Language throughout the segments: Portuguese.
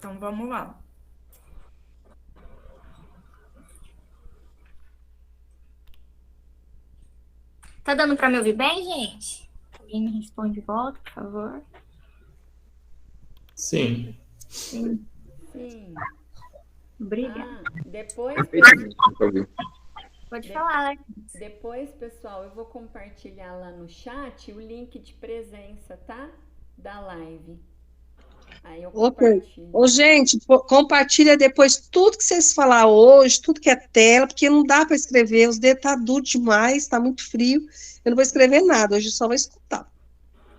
Então vamos lá. Tá dando pra me ouvir bem, gente? Alguém me responde de volta, por favor. Sim. Sim. Sim. Obrigada. Ah, depois, Perfeitamente, dá pra ouvir. Pode de- falar, Alex. depois, pessoal, eu vou compartilhar lá no chat o link de presença, tá? Da live. Aí eu Ok. compartilho. Ô, gente, compartilha depois tudo que vocês falaram hoje, tudo que é tela, porque não dá para escrever, os dedos tá duro demais, tá muito frio. Eu não vou escrever nada, hoje eu só vou escutar.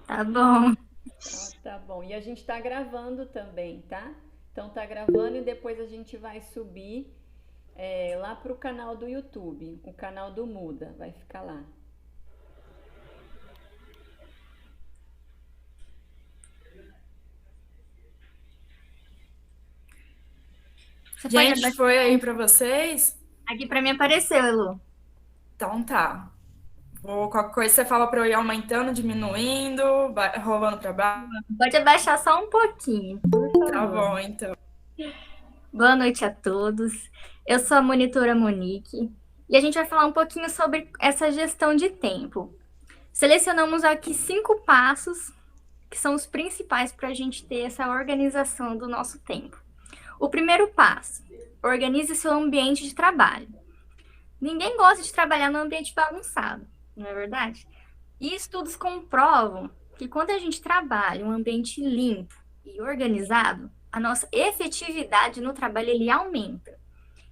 Tá bom. Ah, tá bom. E a gente tá gravando também, tá? Então tá gravando e depois a gente vai subir lá pro canal do YouTube, o canal do Muda, vai ficar lá. Você pode Gente, abaixar? foi aí para vocês? Aqui pra mim apareceu, Elu. Então tá. Qualquer coisa você fala para eu ir aumentando, diminuindo, rolando para baixo. Pode abaixar só um pouquinho, por Tá favor. bom, então. Boa noite a todos. Eu sou a monitora Monique e a gente vai falar um pouquinho sobre essa gestão de tempo. Selecionamos aqui 5 passos que são os principais para a gente ter essa organização do nosso tempo. O primeiro passo: organize seu ambiente de trabalho. Ninguém gosta de trabalhar no ambiente bagunçado, não é verdade? E estudos comprovam que quando a gente trabalha em um ambiente limpo e organizado, a nossa efetividade no trabalho ele aumenta.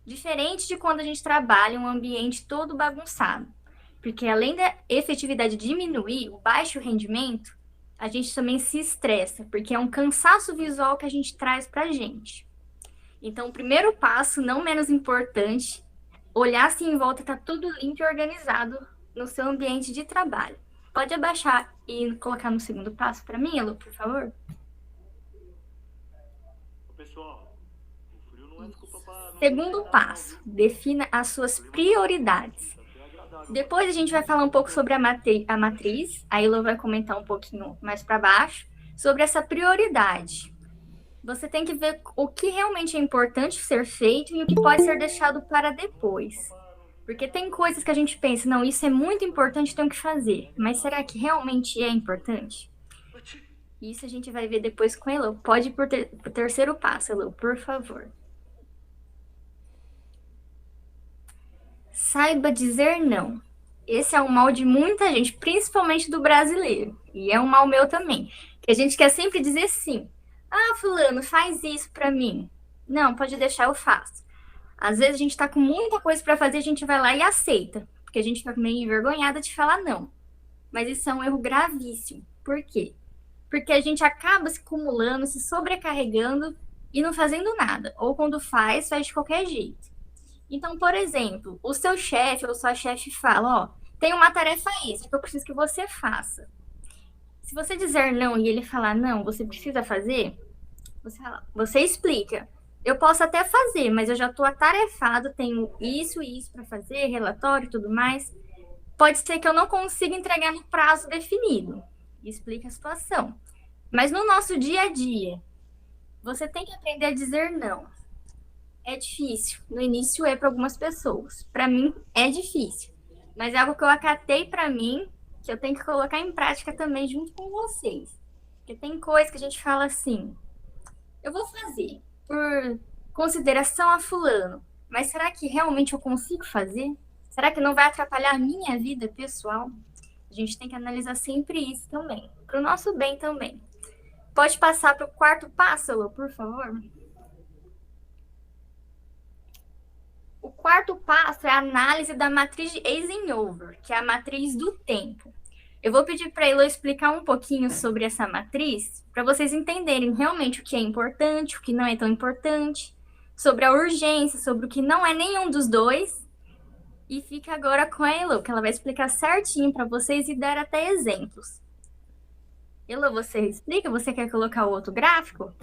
Diferente de quando a gente trabalha em um ambiente todo bagunçado. Porque além da efetividade diminuir, o baixo rendimento, a gente também se estressa, porque é um cansaço visual que a gente traz para a gente. Então, o primeiro passo, não menos importante, olhar se em volta está tudo limpo e organizado no seu ambiente de trabalho. Pode abaixar e colocar no segundo passo para mim, Elu, por favor? Pessoal, o frio não é desculpa para não Segundo passo, defina as suas prioridades. Depois a gente vai falar um pouco sobre a matriz, a Elo vai comentar um pouquinho mais para baixo, sobre essa prioridade. Você tem que ver o que realmente é importante ser feito e o que pode ser deixado para depois. Porque tem coisas que a gente pensa, não, isso é muito importante, tenho que fazer. Mas será que realmente é importante? Isso a gente vai ver depois com a Elo. Pode ir pro terceiro passo, Elo, por favor. Saiba dizer não. Esse é um mal de muita gente, principalmente do brasileiro. E é um mal meu também. Que a gente quer sempre dizer sim. Ah, fulano, faz isso pra mim. Não, pode deixar, eu faço. Às vezes a gente tá com muita coisa pra fazer, a gente vai lá e aceita. Porque a gente fica meio envergonhada de falar não. Mas isso é um erro gravíssimo. Por quê? Porque a gente acaba se acumulando, se sobrecarregando e não fazendo nada. Ou quando faz, faz de qualquer jeito. Então, por exemplo, o seu chefe ou sua chefe fala, ó, tem uma tarefa extra que eu preciso que você faça. Se você dizer não e ele falar não, você precisa fazer, você explica. Eu posso até fazer, mas eu já estou atarefado, tenho isso e isso para fazer, relatório e tudo mais. Pode ser que eu não consiga entregar no prazo definido. Explica a situação. Mas no nosso dia a dia, você tem que aprender a dizer não. É difícil. No início é para algumas pessoas. Para mim é difícil. Mas é algo que eu acatei para mim, que eu tenho que colocar em prática também junto com vocês. Porque tem coisa que a gente fala assim, eu vou fazer por consideração a fulano, mas será que realmente eu consigo fazer? Será que não vai atrapalhar a minha vida pessoal? A gente tem que analisar sempre isso também, para o nosso bem também. Pode passar para o quarto passo, Lu, por favor? O quarto passo é a análise da matriz de Eisenhower, que é a matriz do tempo. Eu vou pedir para a Elo explicar um pouquinho sobre essa matriz, para vocês entenderem realmente o que é importante, o que não é tão importante, sobre a urgência, sobre o que não é nenhum dos dois. E fica agora com a Elo, que ela vai explicar certinho para vocês e dar até exemplos. Elo, você explica? Você quer colocar o outro gráfico?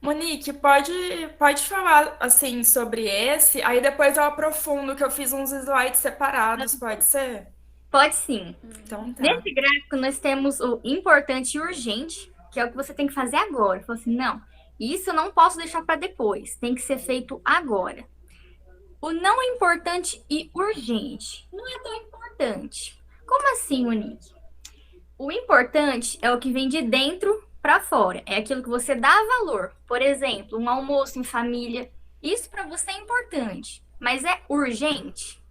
Monique, pode falar assim sobre esse, aí depois eu aprofundo que eu fiz uns slides separados, pode ser? Pode sim. Então tá. Nesse gráfico, nós temos o importante e urgente, que é o que você tem que fazer agora. Falou assim, não, Isso eu não posso deixar para depois, tem que ser feito agora. O não importante e urgente não é tão importante. Como assim, Monique? O importante é o que vem de dentro para fora, é aquilo que você dá valor. Por exemplo, um almoço em família, isso para você é importante, mas é urgente?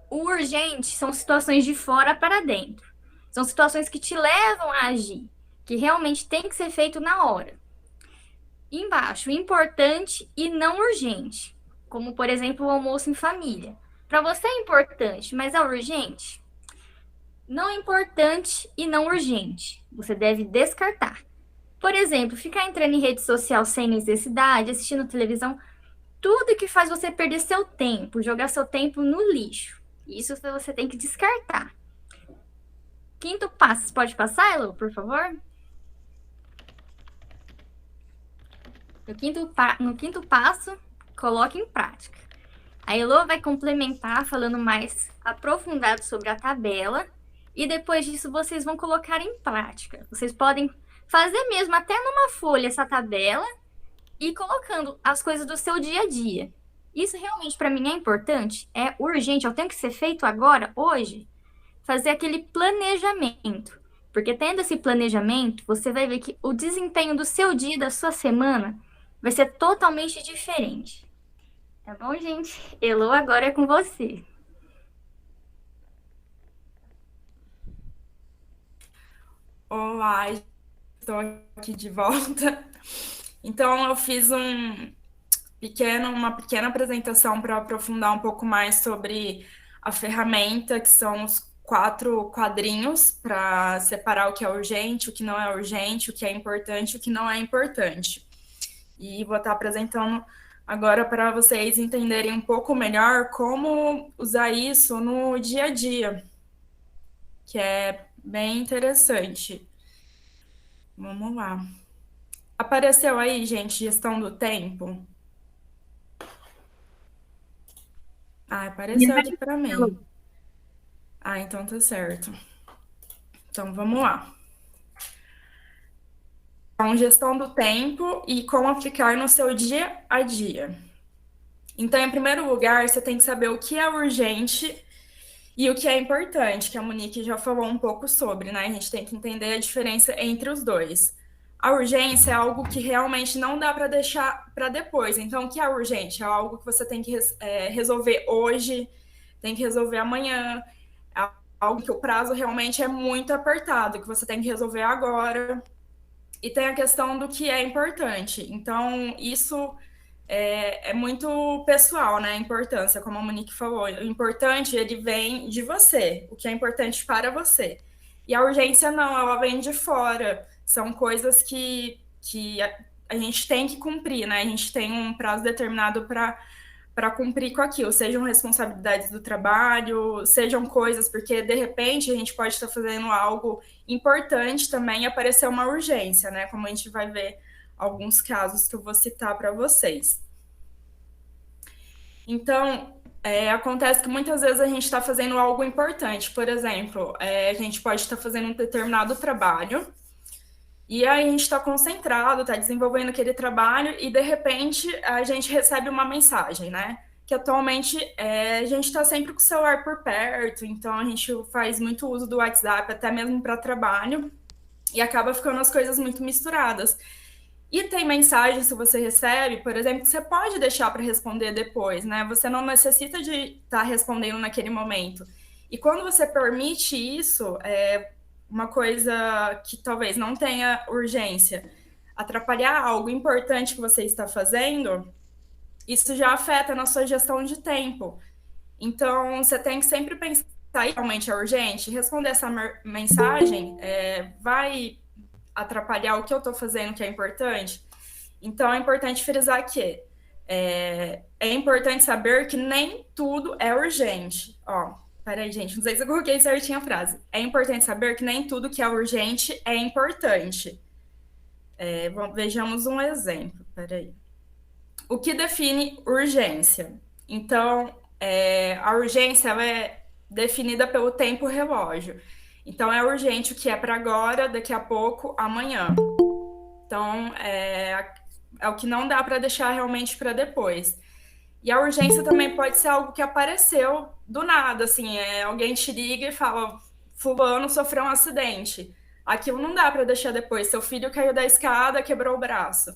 O urgente são situações de fora para dentro. São situações que te levam a agir, que realmente tem que ser feito na hora. Embaixo, importante e não urgente, como por exemplo o almoço em família. Para você é importante, mas é urgente? Não importante e não urgente. Você deve descartar. Por exemplo, ficar entrando em rede social sem necessidade, assistindo televisão, tudo que faz você perder seu tempo, jogar seu tempo no lixo. Isso você tem que descartar. Quinto passo, pode passar, Elo, por favor? No quinto passo, coloque em prática. A Elo vai complementar falando mais aprofundado sobre a tabela e depois disso vocês vão colocar em prática. Vocês podem fazer mesmo até numa folha essa tabela e colocando as coisas do seu dia a dia. Isso realmente para mim é importante, é urgente, eu tenho que ser feito agora, hoje. Fazer aquele planejamento. Porque tendo esse planejamento, você vai ver que o desempenho do seu dia, da sua semana, vai ser totalmente diferente. Tá bom, gente? Elo, agora é com você. Olá, estou aqui de volta. Então, eu fiz uma pequena apresentação para aprofundar um pouco mais sobre a ferramenta, que são os 4 quadrinhos para separar o que é urgente, o que não é urgente, o que é importante, o que não é importante. E vou estar apresentando agora para vocês entenderem um pouco melhor como usar isso no dia a dia, que é bem interessante. Vamos lá. Apareceu aí, gente, gestão do tempo? Ah, apareceu aqui para mim. Ah, então tá certo. Então, vamos lá. Então, gestão do tempo e como aplicar no seu dia a dia. Então, em primeiro lugar, você tem que saber o que é urgente e o que é importante, que a Monique já falou um pouco sobre, né? A gente tem que entender a diferença entre os dois. A urgência é algo que realmente não dá para deixar para depois. Então, o que é urgente? É algo que você tem que resolver hoje, tem que resolver amanhã, é algo que o prazo realmente é muito apertado, que você tem que resolver agora. E tem a questão do que é importante. Então, isso é muito pessoal, né? A importância, como a Monique falou. O importante, ele vem de você, o que é importante para você. E a urgência, não, ela vem de fora. São coisas que a gente tem que cumprir, né? A gente tem um prazo determinado para cumprir com aquilo, sejam responsabilidades do trabalho, sejam coisas, porque de repente a gente pode estar fazendo algo importante também e aparecer uma urgência, né? Como a gente vai ver alguns casos que eu vou citar para vocês. Então, acontece que muitas vezes a gente está fazendo algo importante. Por exemplo, a gente pode estar fazendo um determinado trabalho e aí a gente está concentrado, está desenvolvendo aquele trabalho e, de repente, a gente recebe uma mensagem, né? Que atualmente a gente está sempre com o celular por perto, então a gente faz muito uso do WhatsApp, até mesmo para trabalho, e acaba ficando as coisas muito misturadas. E tem mensagens que você recebe, por exemplo, que você pode deixar para responder depois, né? Você não necessita de estar respondendo naquele momento. E quando você permite isso, uma coisa que talvez não tenha urgência, atrapalhar algo importante que você está fazendo, isso já afeta na sua gestão de tempo. Então, você tem que sempre pensar, realmente é urgente? Responder essa mensagem vai atrapalhar o que eu estou fazendo que é importante? Então, é importante frisar que é importante saber que nem tudo é urgente. Ó, peraí, gente, não sei se eu coloquei certinho a frase. É importante saber que nem tudo que é urgente é importante. Vejamos um exemplo, peraí. O que define urgência? Então, a urgência ela é definida pelo tempo relógio. Então, é urgente o que é para agora, daqui a pouco, amanhã. Então, é o que não dá para deixar realmente para depois. E a urgência também pode ser algo que apareceu do nada, assim, alguém te liga e fala, fulano sofreu um acidente. Aquilo não dá para deixar depois. Seu filho caiu da escada, quebrou o braço.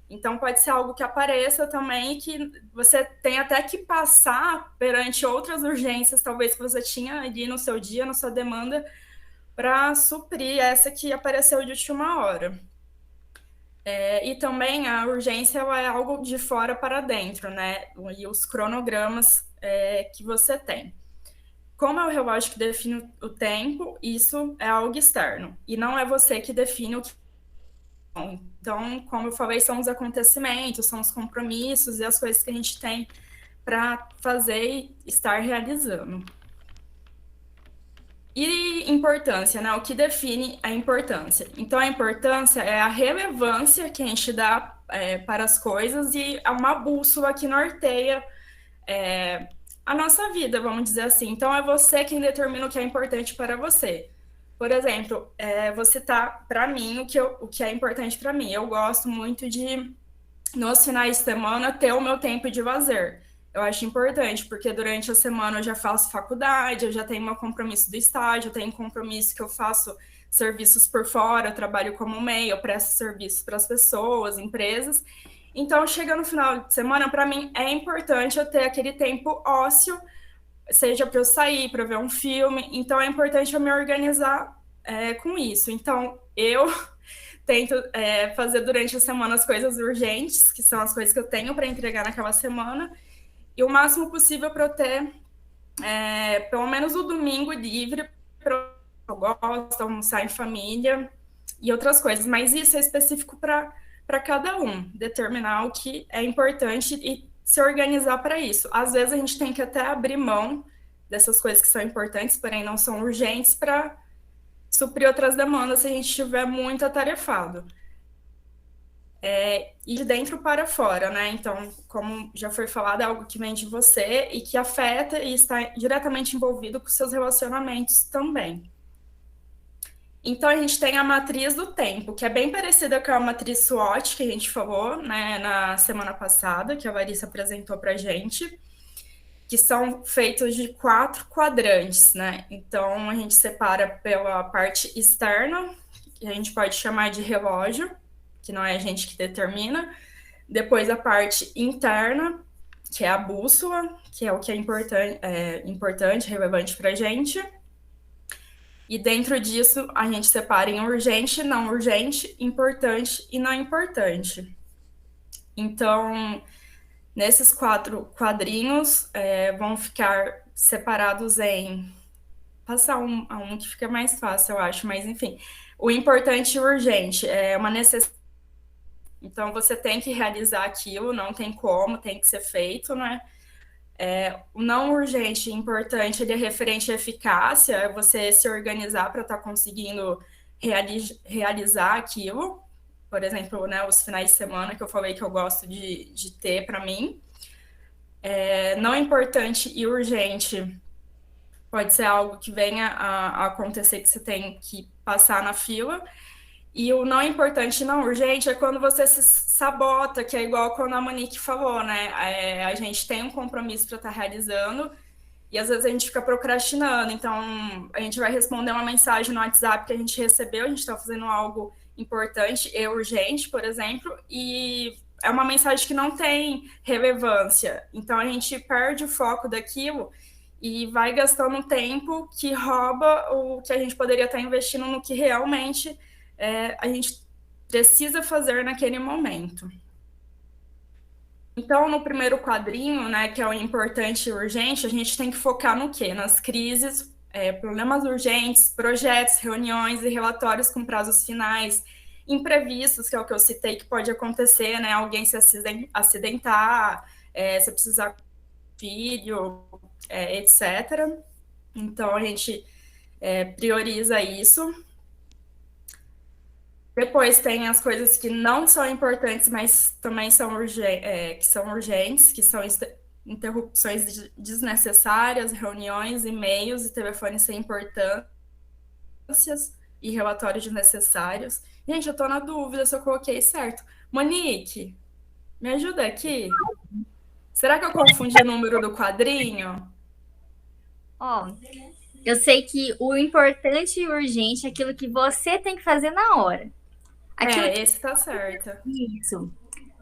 Então, pode ser algo que apareça também, que você tem até que passar perante outras urgências, talvez que você tinha ali no seu dia, na sua demanda, para suprir essa que apareceu de última hora. E também a urgência é algo de fora para dentro, né? E os cronogramas que você tem. Como é o relógio que define o tempo, isso é algo externo. E não é você que define o que. Então, como eu falei, são os acontecimentos, são os compromissos e as coisas que a gente tem para fazer e estar realizando. E importância, né? O que define a importância? Então, a importância é a relevância que a gente dá para as coisas e é uma bússola que norteia a nossa vida, vamos dizer assim. Então, é você quem determina o que é importante para você. Por exemplo, você tá, para mim, o que é importante para mim. Eu gosto muito de, nos finais de semana, ter o meu tempo de lazer. Eu acho importante, porque durante a semana eu já faço faculdade, eu já tenho meu compromisso do estágio, eu tenho compromisso que eu faço serviços por fora, eu trabalho como MEI, eu presto serviços para as pessoas, empresas. Então, chega no final de semana, para mim, é importante eu ter aquele tempo ósseo, seja para eu sair, para ver um filme. Então, é importante eu me organizar com isso. Então, eu tento fazer durante a semana as coisas urgentes, que são as coisas que eu tenho para entregar naquela semana, e o máximo possível para eu ter pelo menos o domingo livre, para eu gosto, almoçar em família e outras coisas. Mas isso é específico para cada um, determinar o que é importante e se organizar para isso. Às vezes a gente tem que até abrir mão dessas coisas que são importantes, porém não são urgentes, para suprir outras demandas se a gente estiver muito atarefado. E de dentro para fora, né? Então, como já foi falado, é algo que vem de você e que afeta e está diretamente envolvido com seus relacionamentos também. Então, a gente tem a matriz do tempo, que é bem parecida com a matriz SWOT que a gente falou, né, na semana passada, que a Larissa apresentou para a gente, que são feitos de 4 quadrantes, né? Então, a gente separa pela parte externa, que a gente pode chamar de relógio, que não é a gente que determina. Depois, a parte interna, que é a bússola, que é o que é importante, relevante para a gente. E dentro disso, a gente separa em urgente, não urgente, importante e não importante. Então, nesses 4 quadrinhos, vão ficar separados em... Passar a um que fica mais fácil, eu acho, mas enfim. O importante e o urgente é uma necessidade. Então, você tem que realizar aquilo, não tem como, tem que ser feito, né? O não urgente e importante, ele é referente à eficácia, é você se organizar para estar conseguindo realizar aquilo. Por exemplo, né, os finais de semana que eu falei que eu gosto de ter para mim. Não importante e urgente pode ser algo que venha a acontecer, que você tem que passar na fila. E o não importante e não urgente é quando você se sabota, que é igual quando a Monique falou, né? A gente tem um compromisso para estar realizando e às vezes a gente fica procrastinando. Então, a gente vai responder uma mensagem no WhatsApp que a gente recebeu, a gente está fazendo algo importante e urgente, por exemplo, e é uma mensagem que não tem relevância. Então, a gente perde o foco daquilo e vai gastando tempo que rouba o que a gente poderia estar investindo no que realmente a gente precisa fazer naquele momento. Então, no primeiro quadrinho, né, que é o importante e urgente, a gente tem que focar no quê? Nas crises, problemas urgentes, projetos, reuniões e relatórios com prazos finais, imprevistos, que é o que eu citei, que pode acontecer, né? Alguém se acidentar, se precisar de filho, etc. Então, a gente prioriza isso. Depois tem as coisas que não são importantes, mas também são urgentes, que são interrupções desnecessárias, reuniões, e-mails e telefones sem importâncias e relatórios desnecessários. Gente, eu tô na dúvida se eu coloquei certo. Monique, Me ajuda aqui. Será que eu confundi o número do quadrinho? Ó, eu sei que o importante e urgente é aquilo que você tem que fazer na hora. Aquilo que Esse tá certo. isso.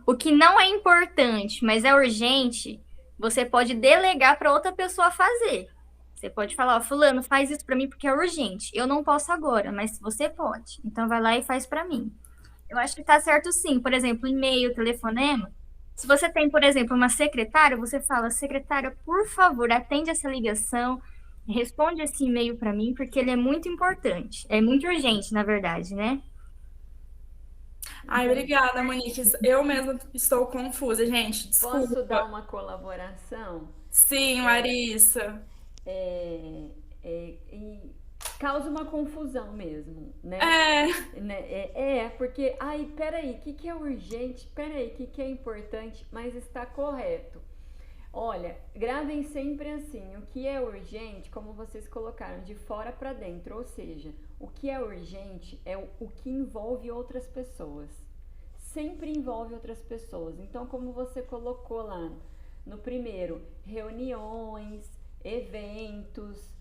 O que não é importante, mas é urgente, você pode delegar para outra pessoa fazer. Você pode falar, ó, fulano, faz isso para mim porque é urgente. Eu não posso agora, mas você pode. Então vai lá e faz para mim. Eu acho que tá certo sim. Por exemplo, e-mail, telefonema. Se você tem, por exemplo, uma secretária, você fala, secretária, por favor, atende essa ligação, responde esse e-mail para mim, porque ele é muito importante. É muito urgente, na verdade, né? Ai, obrigada, Monique. Eu mesma estou confusa, gente. Posso dar Desculpa. uma colaboração? Sim, Larissa. E causa uma confusão mesmo, né? Porque, ai, peraí, o que é urgente? Peraí, o que é importante? Mas está correto. Olha, gravem sempre assim, o que é urgente, como vocês colocaram, de fora para dentro, ou seja, o que é urgente é o que envolve outras pessoas. Sempre envolve outras pessoas. Então, como você colocou lá no primeiro, reuniões, eventos,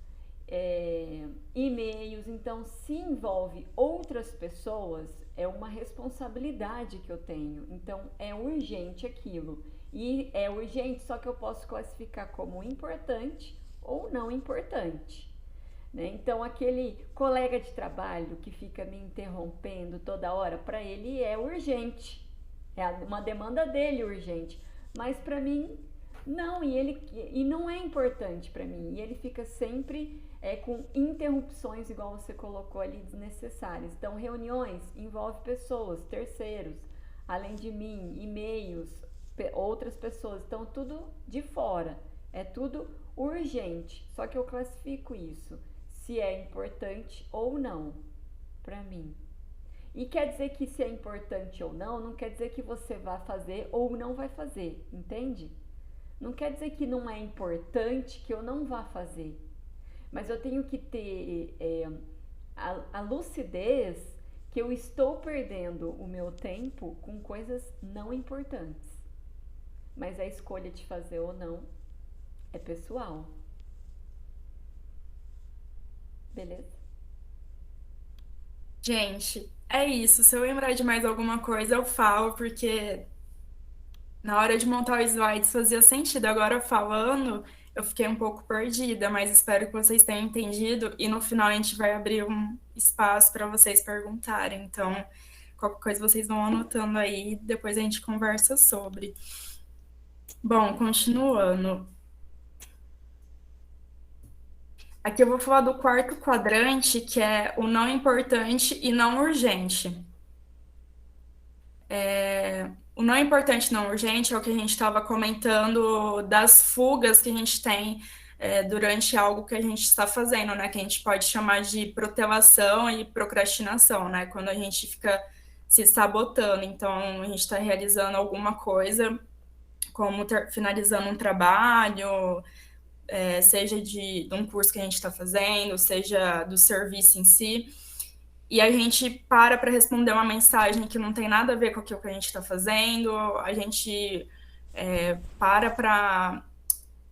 e-mails, então se envolve outras pessoas, é uma responsabilidade que eu tenho, então é urgente aquilo, e é urgente, só que eu posso classificar como importante ou não importante, né? Então aquele colega de trabalho que fica me interrompendo toda hora, para ele é urgente, é uma demanda dele urgente, mas para mim não, e não é importante para mim, e ele fica sempre com interrupções, igual você colocou ali, desnecessárias. Então, reuniões envolve pessoas, terceiros, além de mim, e-mails, outras pessoas. Então, tudo de fora, é tudo urgente. Só que eu classifico isso, se é importante ou não, para mim. E quer dizer que se é importante ou não quer dizer que você vai fazer ou não vai fazer, entende? Não quer dizer que não é importante que eu não vá fazer. Mas eu tenho que ter a lucidez que eu estou perdendo o meu tempo com coisas não importantes. Mas a escolha de fazer ou não é pessoal. Beleza? Gente, é isso. Se eu lembrar de mais alguma coisa, eu falo, porque na hora de montar os slides fazia sentido. Agora falando, eu fiquei um pouco perdida, mas espero que vocês tenham entendido. E no final a gente vai abrir um espaço para vocês perguntarem. Então, qualquer coisa vocês vão anotando aí, depois a gente conversa sobre. Bom, continuando. Aqui eu vou falar do quarto quadrante, que é o não importante e não urgente. O não importante e não urgente é o que a gente estava comentando das fugas que a gente tem durante algo que a gente está fazendo, né? Que a gente pode chamar de protelação e procrastinação, né? Quando a gente fica se sabotando. Então, a gente está realizando alguma coisa, como finalizando um trabalho, seja de um curso que a gente está fazendo, seja do serviço em si, e a gente para responder uma mensagem que não tem nada a ver com aquilo que a gente está fazendo, a gente para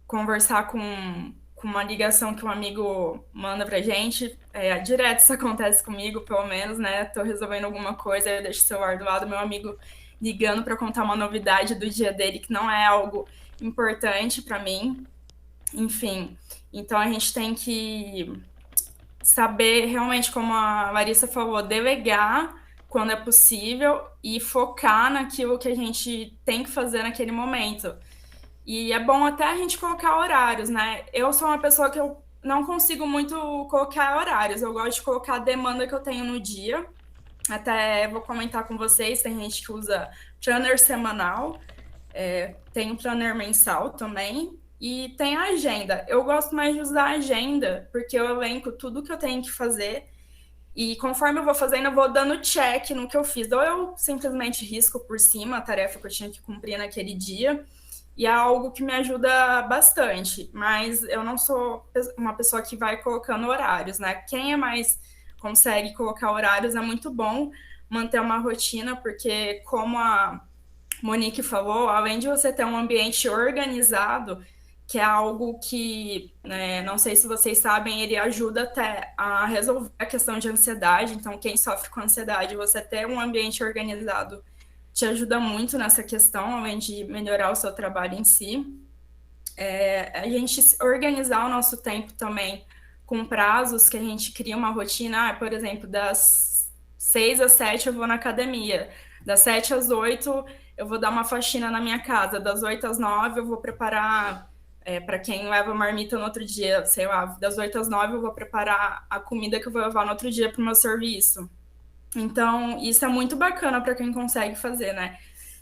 conversar com uma ligação que um amigo manda pra gente, direto isso acontece comigo, pelo menos, né? Tô resolvendo alguma coisa, eu deixo o celular do lado, meu amigo ligando para contar uma novidade do dia dele que não é algo importante para mim. Enfim, então a gente tem que saber realmente, como a Larissa falou, delegar quando é possível e focar naquilo que a gente tem que fazer naquele momento. E é bom até a gente colocar horários, né? Eu sou uma pessoa que eu não consigo muito colocar horários, eu gosto de colocar a demanda que eu tenho no dia. Até vou comentar com vocês, tem gente que usa planner semanal, tem um planner mensal também, e tem a agenda. Eu gosto mais de usar a agenda, porque eu elenco tudo que eu tenho que fazer, e conforme eu vou fazendo, eu vou dando check no que eu fiz. Ou eu simplesmente risco por cima a tarefa que eu tinha que cumprir naquele dia, e é algo que me ajuda bastante. Mas eu não sou uma pessoa que vai colocando horários, né? Quem consegue colocar horários é muito bom manter uma rotina, porque como a Monique falou, além de você ter um ambiente organizado, que é algo que, né, não sei se vocês sabem, ele ajuda até a resolver a questão de ansiedade. Então, quem sofre com ansiedade, você ter um ambiente organizado te ajuda muito nessa questão, além de melhorar o seu trabalho em si. A gente organizar o nosso tempo também com prazos, que a gente cria uma rotina, por exemplo, das 6 às 7 eu vou na academia, das 7 às 8 eu vou dar uma faxina na minha casa, das 8 às 9 eu vou preparar, para quem leva marmita no outro dia, sei lá, das 8 às 9 eu vou preparar a comida que eu vou levar no outro dia para o meu serviço. Então, isso é muito bacana para quem consegue fazer, né?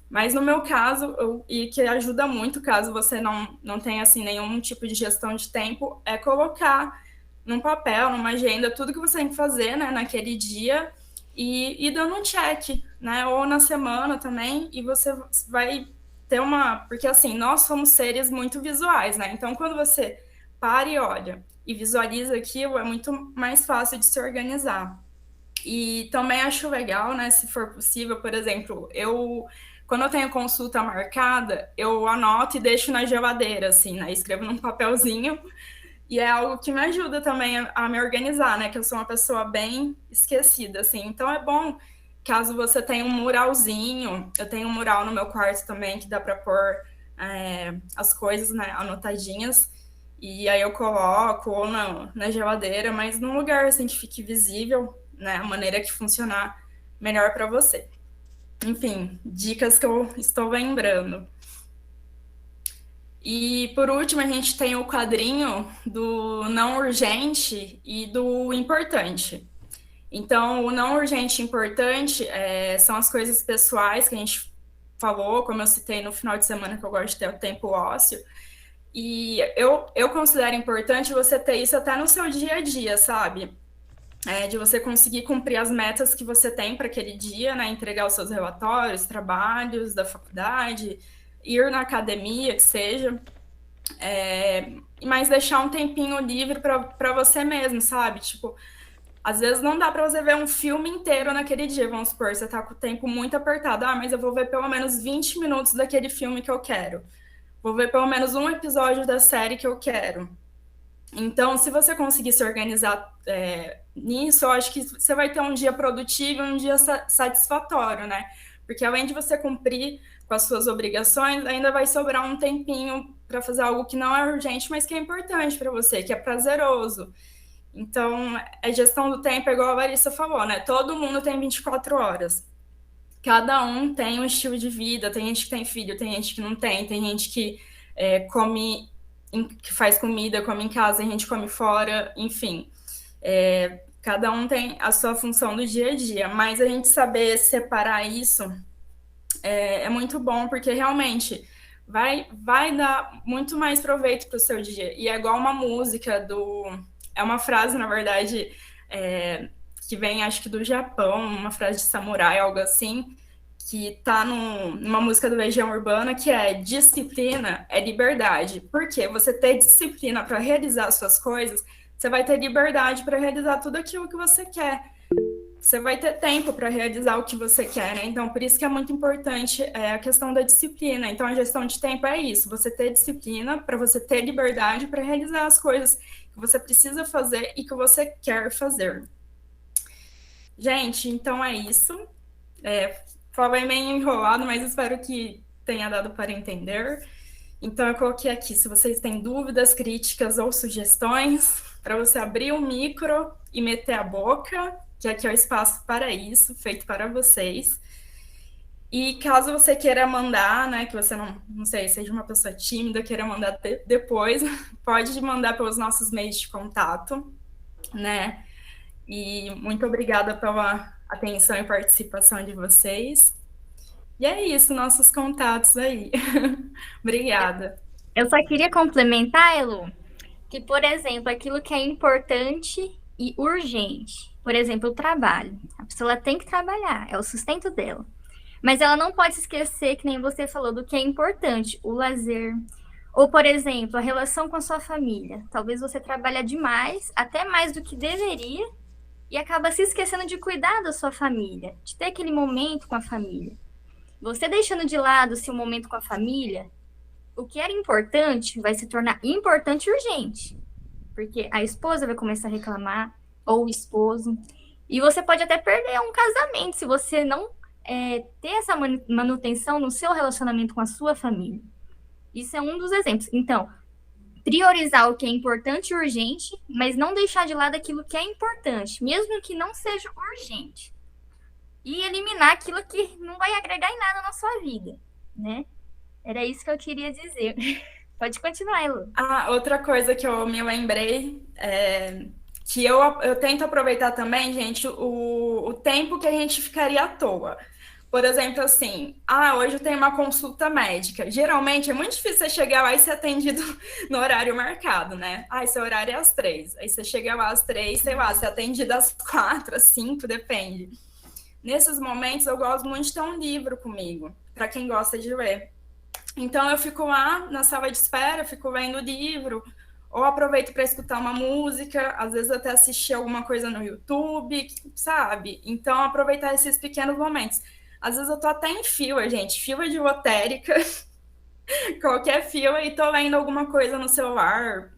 Mas no meu caso, e que ajuda muito caso você não tenha assim, nenhum tipo de gestão de tempo, é colocar num papel, numa agenda, tudo que você tem que fazer, né, naquele dia e dando um check, né? Ou na semana também, e você vai ter uma. Porque assim, nós somos seres muito visuais, né? Então, quando você para e olha e visualiza aquilo, é muito mais fácil de se organizar. E também acho legal, né, se for possível, por exemplo, quando eu tenho consulta marcada, eu anoto e deixo na geladeira, assim, né, escrevo num papelzinho, e é algo que me ajuda também a me organizar, né, que eu sou uma pessoa bem esquecida, assim, então é bom, caso você tenha um muralzinho, eu tenho um mural no meu quarto também, que dá para pôr as coisas, né, anotadinhas, e aí eu coloco ou na geladeira, mas num lugar, assim, que fique visível, né, a maneira que funcionar melhor para você. Enfim, dicas que eu estou lembrando. E por último, a gente tem o quadrinho do não urgente e do importante. Então, o não urgente e importante são as coisas pessoais que a gente falou, como eu citei no final de semana, que eu gosto de ter o tempo ósseo. E eu considero importante você ter isso até no seu dia a dia, sabe? De você conseguir cumprir as metas que você tem para aquele dia, né? Entregar os seus relatórios, trabalhos da faculdade, ir na academia, que seja. Mas deixar um tempinho livre para você mesmo, sabe? Tipo, às vezes não dá para você ver um filme inteiro naquele dia, vamos supor, você tá com o tempo muito apertado. Mas eu vou ver pelo menos 20 minutos daquele filme que eu quero. Vou ver pelo menos um episódio da série que eu quero. Então, se você conseguir se organizar nisso, eu acho que você vai ter um dia produtivo e um dia satisfatório, né? Porque além de você cumprir com as suas obrigações, ainda vai sobrar um tempinho para fazer algo que não é urgente, mas que é importante para você, que é prazeroso. Então, a gestão do tempo é igual a Larissa falou, né? Todo mundo tem 24 horas. Cada um tem um estilo de vida, tem gente que tem filho, tem gente que não tem gente que come, que faz comida, come em casa, tem gente que come fora, enfim. Cada um tem a sua função do dia a dia, mas a gente saber separar isso é muito bom, porque realmente vai dar muito mais proveito para o seu dia. E é igual uma música é uma frase, na verdade, que vem, acho que do Japão, uma frase de samurai, algo assim, que tá numa música do Legião Urbana, que é: disciplina é liberdade. Porque você ter disciplina para realizar as suas coisas, você vai ter liberdade para realizar tudo aquilo que você quer. Você vai ter tempo para realizar o que você quer, né? Então, por isso que é muito importante a questão da disciplina. Então, a gestão de tempo é isso: você ter disciplina para você ter liberdade para realizar as coisas que você precisa fazer e que você quer fazer. Gente, então é isso. Falei meio enrolado, mas espero que tenha dado para entender. Então, eu coloquei aqui, se vocês têm dúvidas, críticas ou sugestões, para você abrir o micro e meter a boca, que aqui é o espaço para isso, feito para vocês. E caso você queira mandar, né, que você não sei, seja uma pessoa tímida, queira mandar depois, pode mandar pelos nossos meios de contato, né? E muito obrigada pela atenção e participação de vocês. E é isso, nossos contatos aí. Obrigada. Eu só queria complementar, Elu, que, por exemplo, aquilo que é importante e urgente, por exemplo, o trabalho. A pessoa tem que trabalhar, é o sustento dela. Mas ela não pode se esquecer, que nem você falou, do que é importante, o lazer. Ou, por exemplo, a relação com a sua família. Talvez você trabalhe demais, até mais do que deveria, e acaba se esquecendo de cuidar da sua família, de ter aquele momento com a família. Você deixando de lado o seu momento com a família, o que era importante vai se tornar importante e urgente. Porque a esposa vai começar a reclamar, ou o esposo. E você pode até perder um casamento se você não ter essa manutenção no seu relacionamento com a sua família. Isso é um dos exemplos. Então, priorizar o que é importante e urgente, mas não deixar de lado aquilo que é importante, mesmo que não seja urgente. E eliminar aquilo que não vai agregar em nada na sua vida, né? Era isso que eu queria dizer. Pode continuar, Elu. Ah, outra coisa que eu me lembrei que eu tento aproveitar também, gente, o tempo que a gente ficaria à toa. Por exemplo, assim, hoje eu tenho uma consulta médica. Geralmente é muito difícil você chegar lá e ser atendido no horário marcado, né? Seu horário é às 3. Aí você chega lá às 3, sei lá, ser atendido às 4, às 5, depende. Nesses momentos eu gosto muito de ter um livro comigo, para quem gosta de ler. Então eu fico lá na sala de espera, fico lendo o livro, ou aproveito para escutar uma música, às vezes até assistir alguma coisa no YouTube, sabe? Então aproveitar esses pequenos momentos. Às vezes eu tô até em fila, gente, fila de lotérica, qualquer fila, e tô lendo alguma coisa no celular.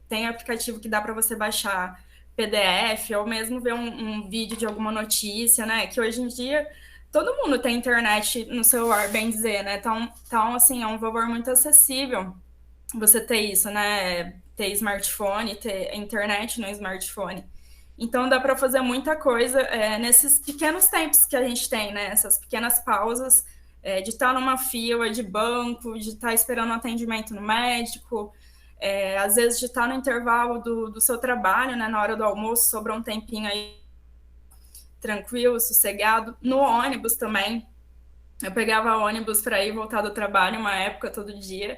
Tem aplicativo que dá para você baixar PDF, ou mesmo ver um vídeo de alguma notícia, né? Que hoje em dia todo mundo tem internet no celular, bem dizer, né? Então, assim, é um valor muito acessível você ter isso, né? Ter smartphone, ter internet no smartphone. Então, dá para fazer muita coisa nesses pequenos tempos que a gente tem, né? Essas pequenas pausas de estar numa fila de banco, de estar esperando um atendimento no médico, às vezes de estar no intervalo do seu trabalho, né? Na hora do almoço, sobra um tempinho aí tranquilo, sossegado. No ônibus também. Eu pegava ônibus para ir e voltar do trabalho uma época, todo dia.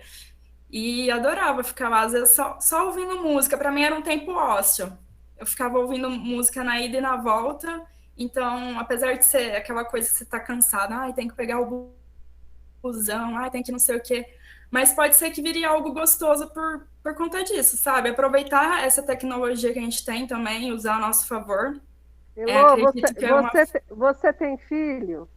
E adorava ficar lá, às vezes, só ouvindo música. Para mim era um tempo ósseo. Eu ficava ouvindo música na ida e na volta. Então, apesar de ser aquela coisa que você tá cansado, tem que pegar o busão, tem que não sei o quê. Mas pode ser que vire algo gostoso por conta disso, sabe? Aproveitar essa tecnologia que a gente tem também, usar a nosso favor. Elô, Acredito que é uma... você tem filho?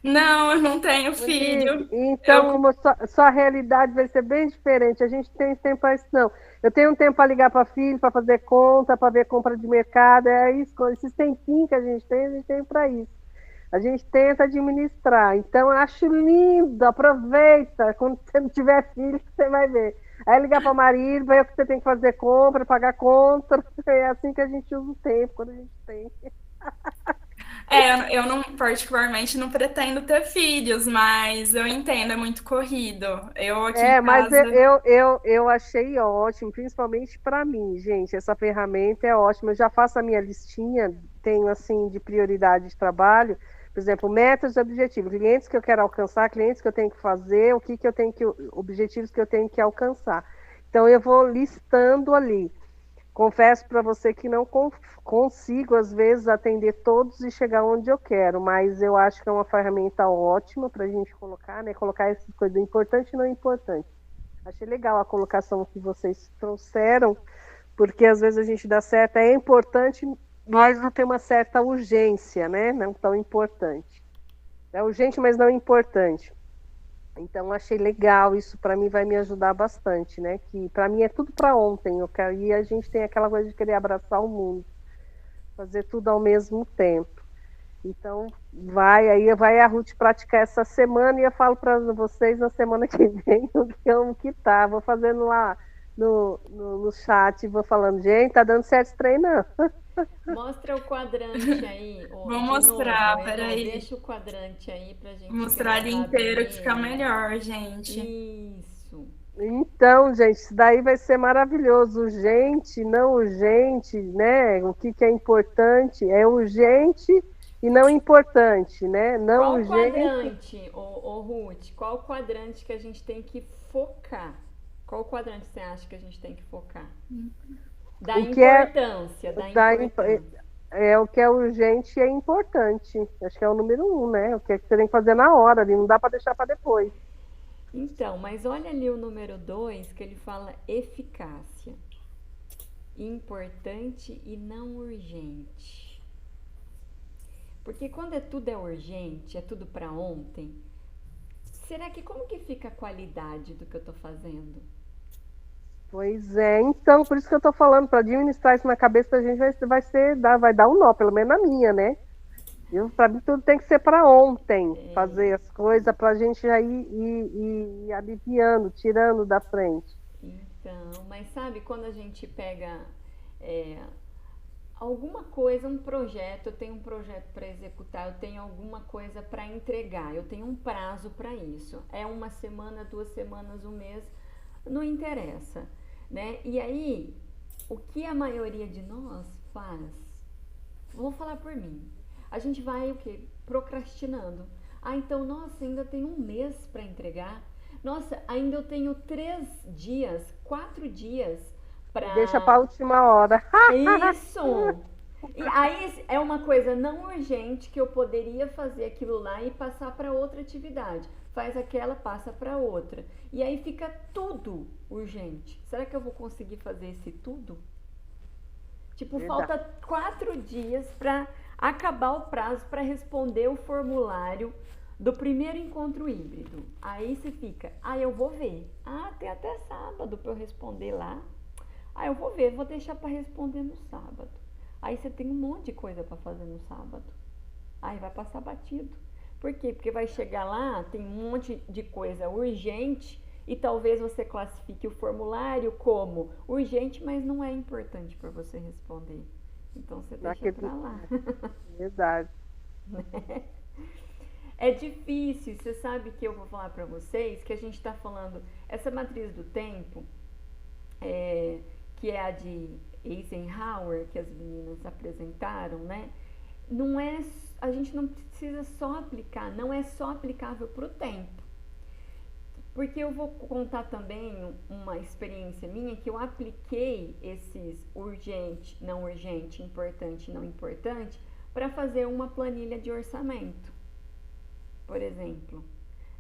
Não, eu não tenho filho. Então, sua realidade vai ser bem diferente. A gente tem tempo para isso, não. Eu tenho um tempo para ligar para filho, para fazer conta, para ver compra de mercado. É isso, esses tempinhos que a gente tem para isso. A gente tenta administrar. Então, eu acho lindo, aproveita. Quando você não tiver filho, você vai ver. Aí ligar para o marido, ver o que você tem que fazer compra, pagar conta. É assim que a gente usa o tempo, quando a gente tem. Eu não, particularmente, não pretendo ter filhos, mas eu entendo, é muito corrido. Eu aqui em Mas casa... eu achei ótimo, principalmente para mim, gente. Essa ferramenta é ótima. Eu já faço a minha listinha, tenho assim de prioridade de trabalho, por exemplo, metas e objetivos, clientes que eu quero alcançar, clientes que eu tenho que fazer, objetivos que eu tenho que alcançar. Então eu vou listando ali. Confesso para você que não consigo, às vezes, atender todos e chegar onde eu quero, mas eu acho que é uma ferramenta ótima para a gente colocar, né? Colocar essas coisas importante e não importante. Achei legal a colocação que vocês trouxeram, porque às vezes a gente dá certo, é importante, mas não tem uma certa urgência, né? Não tão importante. É urgente, mas não importante. Então, achei legal, isso para mim vai me ajudar bastante, né? Que para mim é tudo para ontem, e a gente tem aquela coisa de querer abraçar o mundo, fazer tudo ao mesmo tempo. Então, vai a Ruth praticar essa semana e eu falo para vocês na semana que vem o que tá. Vou fazendo lá no chat, vou falando, gente, tá dando certo esse treino, não. Mostra o quadrante aí. Vou mostrar, peraí. Deixa o quadrante aí pra gente mostrar ele inteiro que fica melhor, gente. Isso. Então, gente, isso daí vai ser maravilhoso. Urgente, não urgente, né? O que é importante é urgente e não importante, né? Não qual urgente. Quadrante, Ruth? Qual quadrante que a gente tem que focar? Qual quadrante você acha que a gente tem que focar? Da importância. O que é urgente e é importante. Acho que é o número 1, né? O que você tem que fazer na hora, ali, não dá para deixar para depois. Então, mas olha ali o número 2, que ele fala eficácia. Importante e não urgente. Porque quando tudo é urgente, é tudo para ontem, será que como que fica a qualidade do que eu estou fazendo? Pois é, então, por isso que eu tô falando, para administrar isso na cabeça da gente vai dar um nó, pelo menos na minha, né? Para mim tudo tem que ser para ontem, fazer as coisas para a gente já ir aliviando, tirando da frente. Então, mas sabe quando a gente pega é, alguma coisa, um projeto, eu tenho um projeto para executar, eu tenho alguma coisa para entregar, eu tenho um prazo para isso. É uma semana, 2 semanas, um mês, não interessa, né? E aí, o que a maioria de nós faz? Vou falar por mim. A gente vai o quê? Procrastinando. Ah, então, nossa, ainda tem um mês para entregar. Nossa, ainda eu tenho 3 dias, 4 dias para... Deixa para a última hora. Isso! E aí é uma coisa não urgente que eu poderia fazer aquilo lá e passar para outra atividade. Faz aquela, passa para outra. E aí fica tudo urgente. Será que eu vou conseguir fazer esse tudo? Tipo, Verdade. falta 4 dias para acabar o prazo para responder o formulário do primeiro encontro híbrido. Aí você fica, eu vou ver. Tem até sábado para eu responder lá. Eu vou ver, vou deixar para responder no sábado. Aí você tem um monte de coisa para fazer no sábado. Aí vai passar batido. Por quê? Porque vai chegar lá, tem um monte de coisa urgente e talvez você classifique o formulário como urgente, mas não é importante para você responder. Então você deixa para lá. Verdade. É difícil, você sabe que eu vou falar para vocês que a gente está falando, essa matriz do tempo, que é a de Eisenhower, que as meninas apresentaram, né? Não é, a gente não precisa só aplicar, não é só aplicável para o tempo. Porque eu vou contar também uma experiência minha que eu apliquei esses urgente, não urgente, importante, não importante, para fazer uma planilha de orçamento, por exemplo,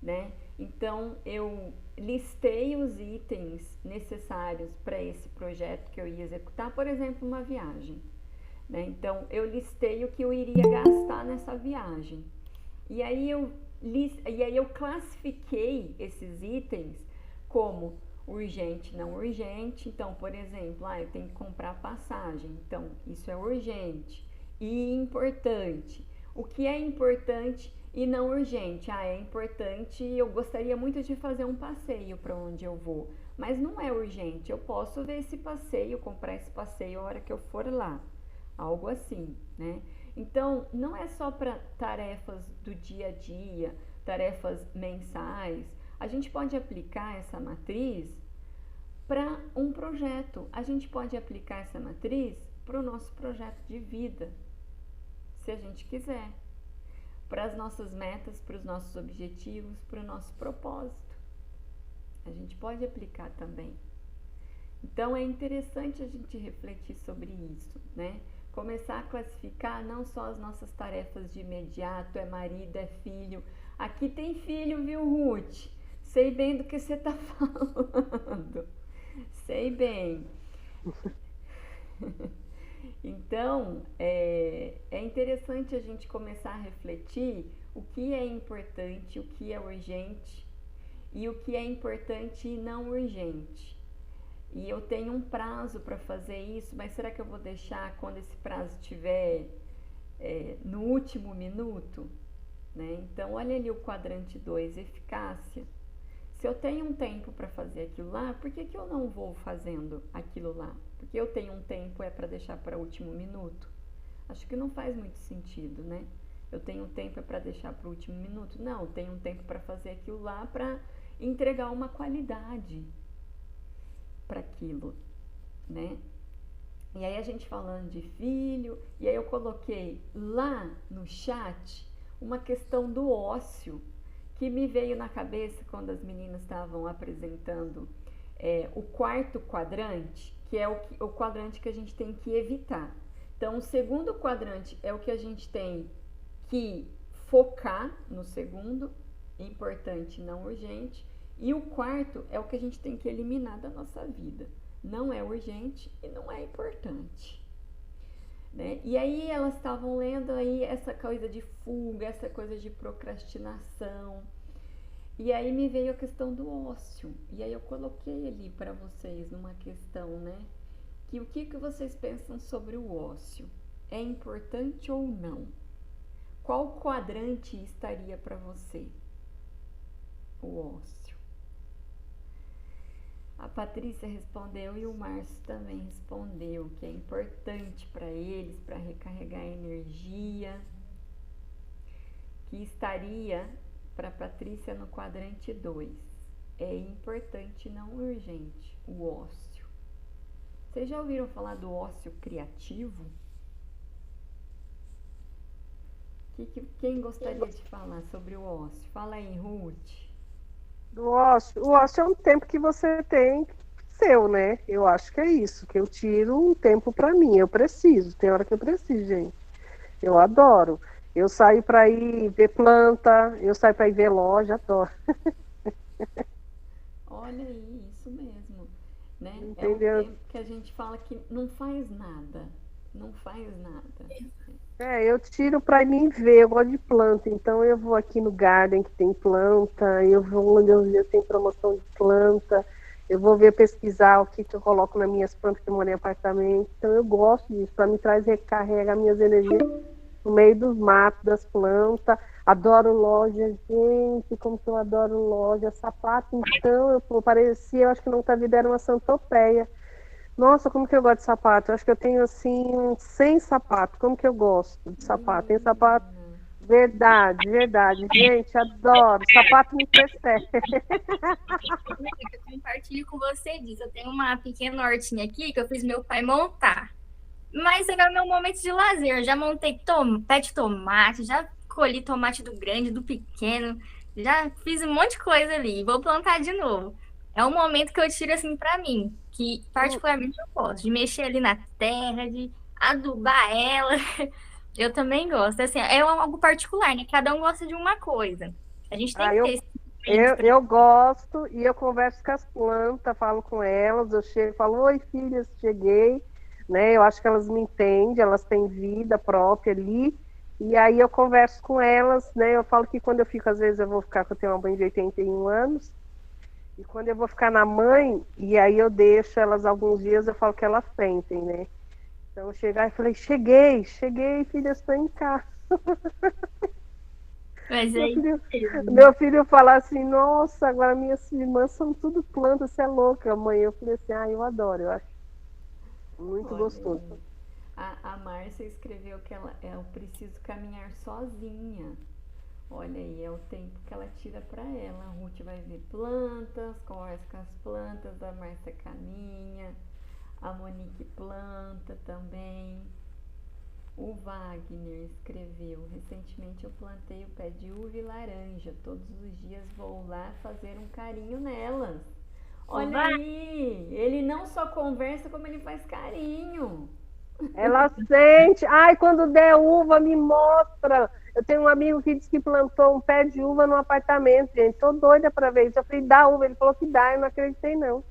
né? Então, eu listei os itens necessários para esse projeto que eu ia executar, por exemplo, uma viagem, né? Então, eu listei o que eu iria gastar nessa viagem. E aí eu classifiquei esses itens como urgente, não urgente. Então, por exemplo, eu tenho que comprar passagem. Então, isso é urgente. E importante. O que é importante e não urgente? É importante, eu gostaria muito de fazer um passeio para onde eu vou, mas não é urgente. Eu posso ver esse passeio, comprar esse passeio a hora que eu for lá. Algo assim, né? Então, não é só para tarefas do dia a dia, tarefas mensais. A gente pode aplicar essa matriz para um projeto. A gente pode aplicar essa matriz para o nosso projeto de vida, se a gente quiser. Para as nossas metas, para os nossos objetivos, para o nosso propósito. A gente pode aplicar também. Então, é interessante a gente refletir sobre isso, né? Começar a classificar não só as nossas tarefas de imediato, é marido, é filho. Aqui tem filho, viu, Ruth? Sei bem do que você está falando. Sei bem. Então, é interessante a gente começar a refletir o que é importante, o que é urgente e o que é importante e não urgente. E eu tenho um prazo para fazer isso, mas será que eu vou deixar quando esse prazo estiver no último minuto? Né? Então, olha ali o quadrante 2, eficácia. Se eu tenho um tempo para fazer aquilo lá, por que eu não vou fazendo aquilo lá? Porque eu tenho um tempo para deixar para o último minuto? Acho que não faz muito sentido, né? Eu tenho um tempo para deixar para o último minuto? Não, eu tenho um tempo para fazer aquilo lá para entregar uma qualidade para aquilo, né? E aí a gente falando de filho, e aí eu coloquei lá no chat uma questão do ócio que me veio na cabeça quando as meninas estavam apresentando o quarto quadrante, que é o quadrante que a gente tem que evitar. Então, o segundo quadrante é o que a gente tem que focar no segundo, importante, não urgente. E o quarto é o que a gente tem que eliminar da nossa vida. Não é urgente e não é importante. Né? E aí elas estavam lendo aí essa coisa de fuga, essa coisa de procrastinação. E aí me veio a questão do ócio. E aí eu coloquei ali para vocês numa questão, né? Que o que vocês pensam sobre o ócio? É importante ou não? Qual quadrante estaria para você? O ócio. A Patrícia respondeu e o Márcio também respondeu que é importante para eles, para recarregar a energia, que estaria para Patrícia no quadrante 2. É importante, não urgente, o ócio. Vocês já ouviram falar do ócio criativo? Quem gostaria de falar sobre o ócio? Fala aí, Ruth. Do ócio. O ócio é um tempo que você tem seu, né? Eu acho que é isso, que eu tiro um tempo para mim. Eu preciso, tem hora que eu preciso, gente. Eu adoro. Eu saio para ir ver planta, eu saio para ir ver loja, adoro. Olha aí, isso mesmo, né? Entendeu? É um tempo que a gente fala que não faz nada, não faz nada. Eu tiro para mim ver, eu gosto de planta, então eu vou aqui no Garden que tem planta, eu vou onde eu tenho promoção de planta, eu vou ver, pesquisar o que eu coloco nas minhas plantas que eu moro em apartamento, então eu gosto disso, para mim traz recarrega minhas energias no meio dos matos, das plantas. Adoro loja, gente, como que eu adoro loja. Sapato, então, eu acho que nunca vi, era uma santopeia. Nossa, como que eu gosto de sapato. Eu acho que eu tenho, assim, uns 100 sapatos. Como que eu gosto de sapato. Tem sapato, verdade, verdade. Gente, adoro. Sapato me persegue. Eu compartilho com você disso. Eu tenho uma pequena hortinha aqui que eu fiz meu pai montar. Mas agora é meu momento de lazer. Eu já montei pé de tomate, já colhi tomate do grande, do pequeno, já fiz um monte de coisa ali. Vou plantar de novo. É um momento que eu tiro assim pra mim, que particularmente eu gosto, de mexer ali na terra, de adubar ela. Eu também gosto. Assim, é algo particular, né? Cada um gosta de uma coisa. A gente tem que ter esse momento Eu gosto e eu converso com as plantas, falo com elas, eu chego e falo, oi filhas, cheguei, né? Eu acho que elas me entendem, elas têm vida própria ali, e aí eu converso com elas, né? Eu falo que quando eu fico, às vezes eu vou ficar, eu tenho uma mãe de 81 anos, e quando eu vou ficar na mãe, e aí eu deixo elas alguns dias, eu falo que elas sentem, né? Então eu chegar e falei, cheguei, filhas, estou em casa. Mas Meu filho fala assim, nossa, agora minhas irmãs são tudo plantas, você é louca, mãe. Eu falei assim, eu adoro, eu acho muito gostoso. A Márcia escreveu que eu preciso caminhar sozinha. Olha aí, é o tempo que ela tira para ela. A Ruth vai ver plantas, conversa com as plantas, a Márcia caminha, a Monique planta também. O Wagner escreveu, recentemente eu plantei o pé de uva e laranja, todos os dias vou lá fazer um carinho nelas. Olha aí, ele não só conversa, como ele faz carinho. Ela sente, quando der uva me mostra. Eu tenho um amigo que disse que plantou um pé de uva no apartamento, gente, tô doida para ver isso. Eu falei, dá uva, ele falou que dá, eu não acreditei não.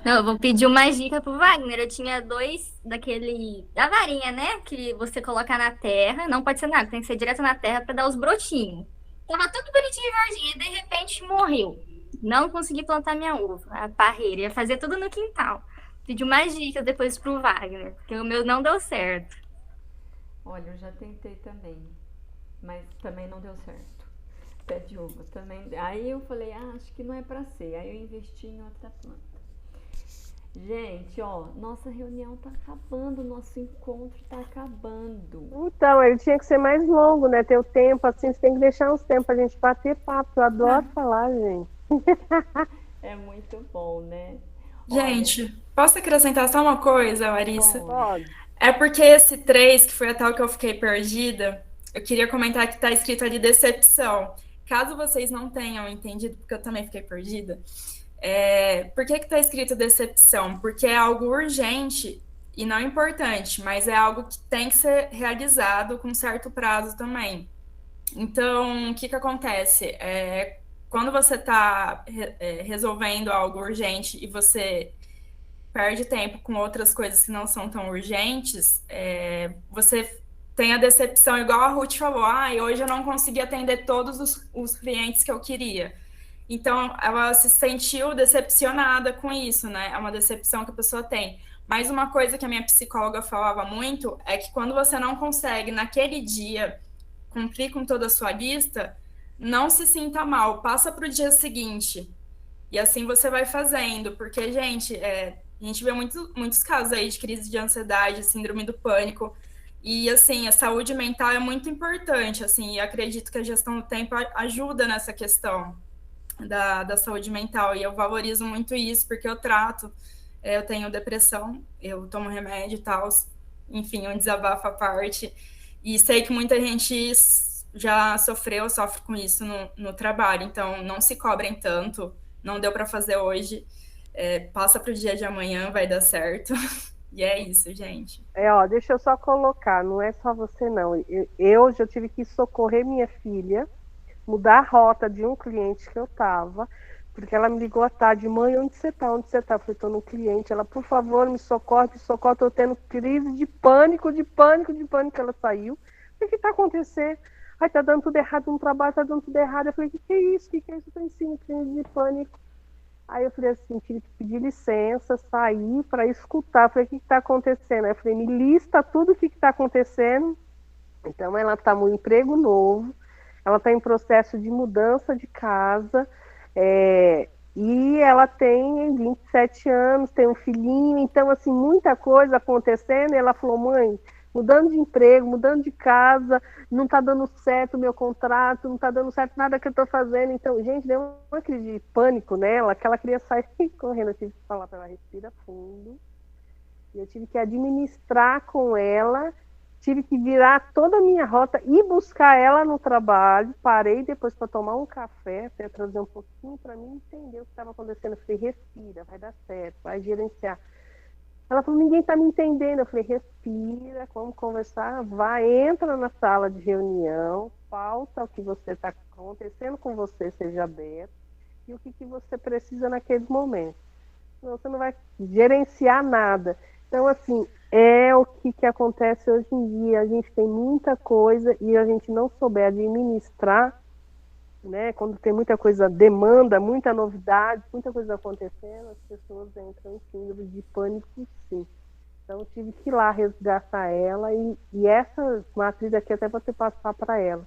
Não, eu vou pedir uma dica pro Wagner. Eu tinha 2 da varinha, né? Que você coloca na terra. Não pode ser nada, tem que ser direto na terra para dar os brotinhos. Tava tudo bonitinho e verdinho e de repente morreu. Não consegui plantar minha uva, a parreira. Ia fazer tudo no quintal. Pedi uma dica depois pro Wagner, porque o meu não deu certo. Olha, eu já tentei também, mas também não deu certo. Pé de uva também. Aí eu falei, acho que não é para ser. Aí eu investi em outra planta. Gente, nossa reunião tá acabando, nosso encontro tá acabando. Então, ele tinha que ser mais longo, né? Ter o tempo, assim, você tem que deixar uns tempos pra gente bater papo. Eu adoro falar, gente. É muito bom, né? Gente, posso acrescentar só uma coisa, Larissa? Pode. É porque esse 3, que foi a tal que eu fiquei perdida, eu queria comentar que tá escrito ali decepção. Caso vocês não tenham entendido, porque eu também fiquei perdida, por que está escrito decepção? Porque é algo urgente e não importante, mas é algo que tem que ser realizado com certo prazo também. Então, o que acontece? Quando você está resolvendo algo urgente e você perde tempo com outras coisas que não são tão urgentes, você tem a decepção, igual a Ruth falou, hoje eu não consegui atender todos os clientes que eu queria. Então, ela se sentiu decepcionada com isso, né? É uma decepção que a pessoa tem. Mas uma coisa que a minha psicóloga falava muito é que quando você não consegue, naquele dia, cumprir com toda a sua lista, não se sinta mal, passa para o dia seguinte. E assim você vai fazendo, porque, gente, a gente vê muitos casos aí de crise de ansiedade, síndrome do pânico, e, assim, a saúde mental é muito importante, assim, e acredito que a gestão do tempo ajuda nessa questão da saúde mental, e eu valorizo muito isso, porque eu trato, eu tenho depressão, eu tomo remédio e tal, enfim, um desabafo à parte, e sei que muita gente já sofre com isso no trabalho, então não se cobrem tanto, não deu para fazer hoje, passa para o dia de amanhã, vai dar certo, e é isso, gente. Ó, deixa eu só colocar, não é só você não. Eu já tive que socorrer minha filha, mudar a rota de um cliente que eu estava, porque ela me ligou à tarde, mãe, onde você está? Onde você está? Eu falei, estou no cliente. Ela, por favor, me socorre, estou tendo crise de pânico, ela saiu. O que está acontecendo? Ai, tá dando tudo errado no trabalho, tá dando tudo errado. Eu falei, o que é isso? O que é isso? Eu estou em cima, crise de pânico. Aí eu falei assim, tive que pedir licença, sair para escutar. Eu falei, o que está acontecendo? Aí eu falei, me lista tudo o que está acontecendo. Então ela está no emprego novo, ela está em processo de mudança de casa, e ela tem 27 anos, tem um filhinho, então assim, muita coisa acontecendo, e ela falou, mãe, mudando de emprego, mudando de casa, não está dando certo o meu contrato, não está dando certo nada que eu estou fazendo. Então, gente, deu uma crise de pânico nela, que ela queria sair correndo. Eu tive que falar para ela, respira fundo. E eu tive que administrar com ela, tive que virar toda a minha rota e buscar ela no trabalho. Parei depois para tomar um café, até trazer um pouquinho para mim entender o que estava acontecendo. Eu falei, respira, vai dar certo, vai gerenciar. Ela falou, ninguém está me entendendo. Eu falei, respira, vamos conversar, vai, entra na sala de reunião, pauta o que você está acontecendo com você, seja aberto, e o que você precisa naquele momento. Senão você não vai gerenciar nada. Então, assim, é o que acontece hoje em dia. A gente tem muita coisa e a gente não souber administrar, né? Quando tem muita coisa, demanda, muita novidade, muita coisa acontecendo, as pessoas entram em síndrome de pânico, sim. Então, eu tive que ir lá resgatar ela e essa matriz aqui até você passar para ela.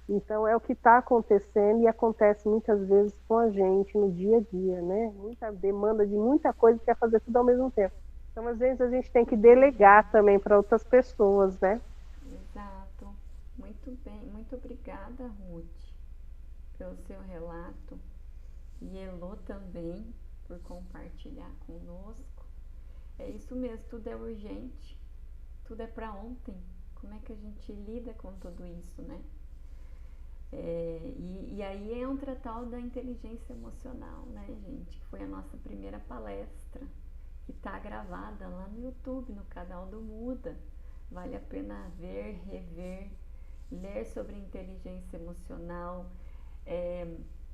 Então, é o que está acontecendo e acontece muitas vezes com a gente no dia a dia, né? Muita demanda de muita coisa, quer fazer tudo ao mesmo tempo. Então, às vezes, a gente tem que delegar também para outras pessoas, né? Exato. Muito bem. Muito obrigada, Ruth, pelo seu relato. E Elô também, por compartilhar conosco. É isso mesmo, tudo é urgente. Tudo é para ontem. Como é que a gente lida com tudo isso, né? E aí entra a tal da inteligência emocional, né, gente? Que foi a nossa primeira palestra, que está gravada lá no YouTube, no canal do Muda. Vale a pena ver, rever, ler sobre inteligência emocional,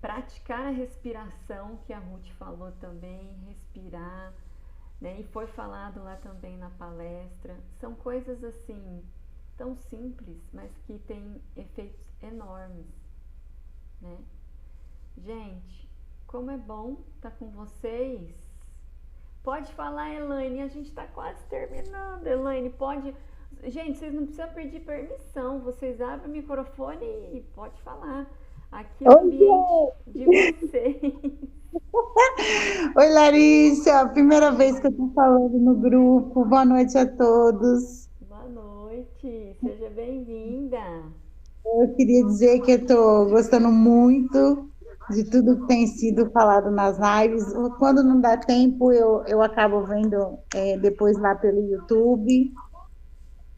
praticar a respiração, que a Ruth falou também, respirar, né? E foi falado lá também na palestra. São coisas assim, tão simples, mas que têm efeitos enormes, né? Gente, como é bom estar com vocês. Pode falar, Elaine, a gente está quase terminando. Elaine, pode... Gente, vocês não precisam pedir permissão, vocês abrem o microfone e pode falar. Aqui é o ambiente de vocês. Oi, Larissa, primeira vez que eu estou falando no grupo. Boa noite a todos. Boa noite, seja bem-vinda. Eu queria dizer que eu estou gostando muito de tudo que tem sido falado nas lives. Quando não dá tempo, eu acabo vendo depois lá pelo YouTube.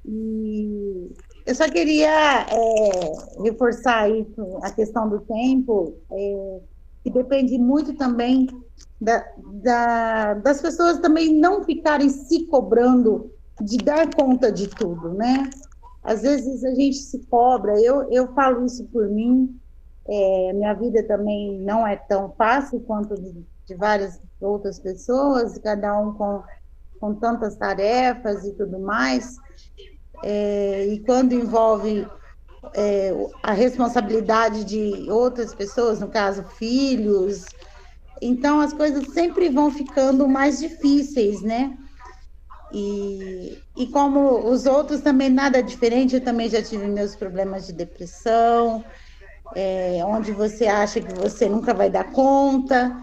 E eu só queria reforçar isso, a questão do tempo, que depende muito também das pessoas também não ficarem se cobrando de dar conta de tudo, né? Às vezes a gente se cobra, eu falo isso por mim, minha vida também não é tão fácil quanto de várias outras pessoas, cada um com tantas tarefas e tudo mais, e quando envolve a responsabilidade de outras pessoas, no caso, filhos. Então, as coisas sempre vão ficando mais difíceis, né? E como os outros também nada diferente, eu também já tive meus problemas de depressão, onde você acha que você nunca vai dar conta,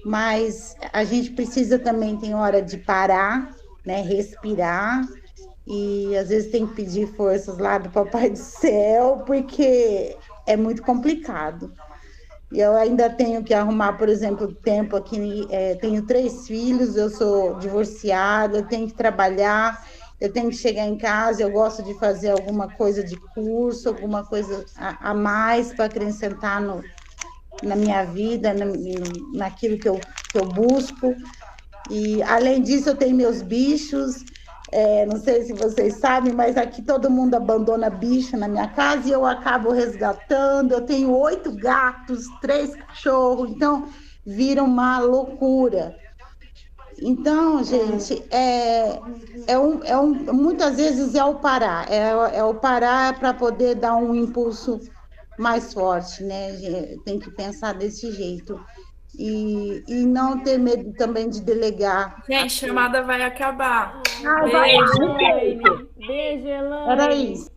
mas a gente precisa também, tem hora de parar, né? Respirar, e às vezes tem que pedir forças lá do Papai do Céu, porque é muito complicado. E eu ainda tenho que arrumar, por exemplo, tempo aqui. Tenho 3 filhos, eu sou divorciada, eu tenho que trabalhar, eu tenho que chegar em casa, eu gosto de fazer alguma coisa de curso, alguma coisa a mais para acrescentar na minha vida, naquilo que eu busco. E, além disso, eu tenho meus bichos. Não sei se vocês sabem, mas aqui todo mundo abandona bicho na minha casa e eu acabo resgatando. Eu tenho 8 gatos, 3 cachorros, então vira uma loucura. Então, gente, muitas vezes é o parar, o parar para poder dar um impulso mais forte, né? Tem que pensar desse jeito. E não ter medo também de delegar. Gente, a chamada vai acabar. Vai, Beijo. Elaine. Beijo, Elaine. Era isso.